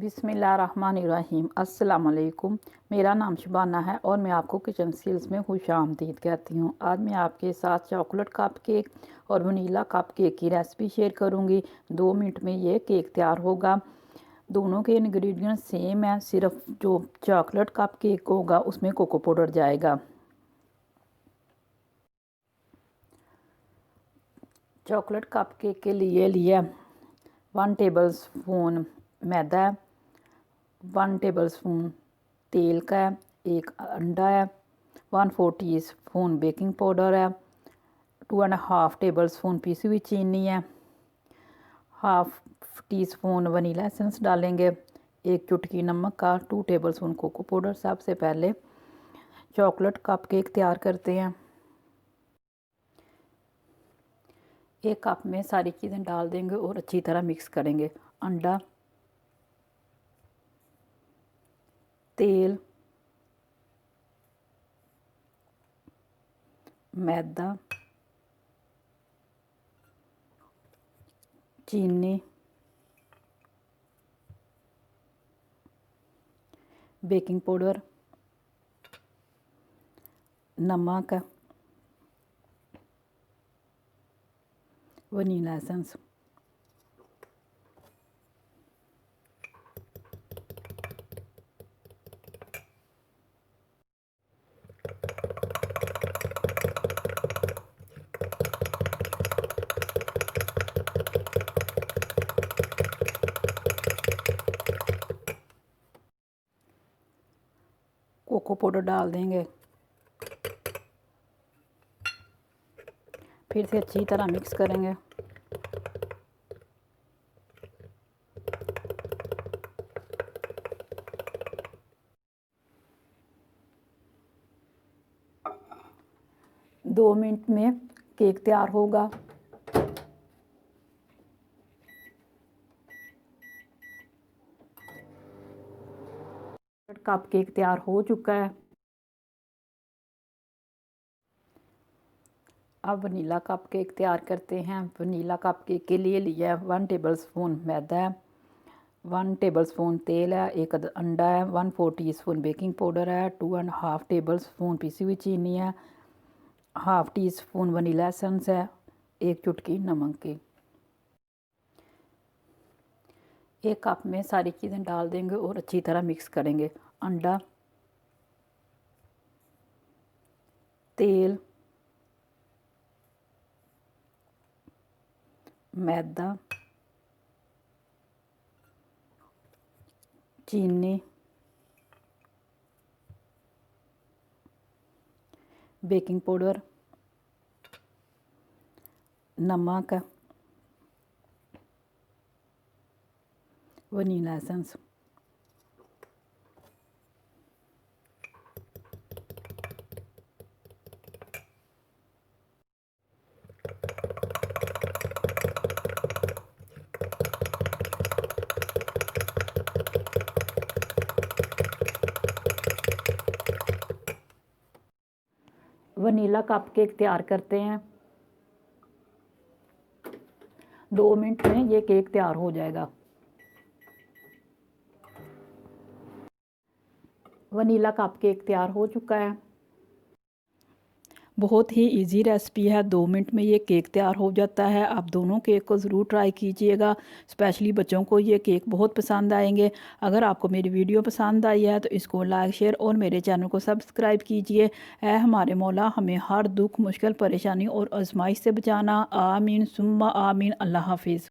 बिस्मिल्लाहिर्रहमानिर्रहीम। अस्सलाम वालेकुम। मेरा नाम शबाना है और मैं आपको किचन स्किल्स में खुशामदीद कहती हूँ। आज मैं आपके साथ चॉकलेट कप केक और वनीला कप केक की रेसिपी शेयर करूँगी। 2 मिनट में ये केक तैयार होगा। दोनों के इंग्रेडिएंट सेम है, सिर्फ जो चॉकलेट कप केक होगा उसमें कोको पाउडर जाएगा। चॉकलेट कप केक के लिए 1 टेबल स्पून मैदा है, 1 टेबल स्पून तेल का है, 1 अंडा है, 1/4 टीस्पून बेकिंग पाउडर है, 2.5 टेबल स्पून पिसी हुई चीनी है, half tea spoon vanilla essence डालेंगे, 1 चुटकी नमक का, 2 टेबल स्पून कोको पाउडर। सबसे पहले चॉकलेट कप केक तैयार करते हैं। एक कप में सारी चीज़ें डाल देंगे और अच्छी तरह मिक्स करेंगे। अंडा, तेल, मैदा, चीनी, बेकिंग पाउडर, नमक, वनीला एसेंस। कोको पाउडर डाल देंगे, फिर से अच्छी तरह मिक्स करेंगे। दो मिनट में केक तैयार होगा। कप केक तैयार हो चुका है। अब वनीला कप केक तैयार करते हैं। वनीला कप केक के लिए लिया है 1 टेबल स्पून मैदा है, 1 टेबल स्पून तेल है, 1 अंडा है, 1/4 टीस्पून बेकिंग पाउडर है, 2.5 टेबल स्पून पिसी हुई चीनी है, half tea spoon vanilla essence है, 1 चुटकी नमक की। एक कप में सारी चीज़ें डाल देंगे और अच्छी तरह मिक्स करेंगे। अंडा, तेल, मैदा, चीनी, बेकिंग पाउडर, नमक, vanilla essence. Vanilla cup cake तैयार करते हैं। 2 मिनट में ये केक तैयार हो जाएगा। वनीला कप केक तैयार हो चुका है। बहुत ही इजी रेसिपी है, 2 मिनट में ये केक तैयार हो जाता है। आप दोनों केक को ज़रूर ट्राई कीजिएगा, स्पेशली बच्चों को ये केक बहुत पसंद आएंगे। अगर आपको मेरी वीडियो पसंद आई है तो इसको लाइक, शेयर और मेरे चैनल को सब्सक्राइब कीजिए। ऐ हमारे मौला हमें हर दुख, मुश्किल, परेशानी और आजमाइश से बचाना। आमीन सुम्मा आमीन। अल्लाह हाफिज़।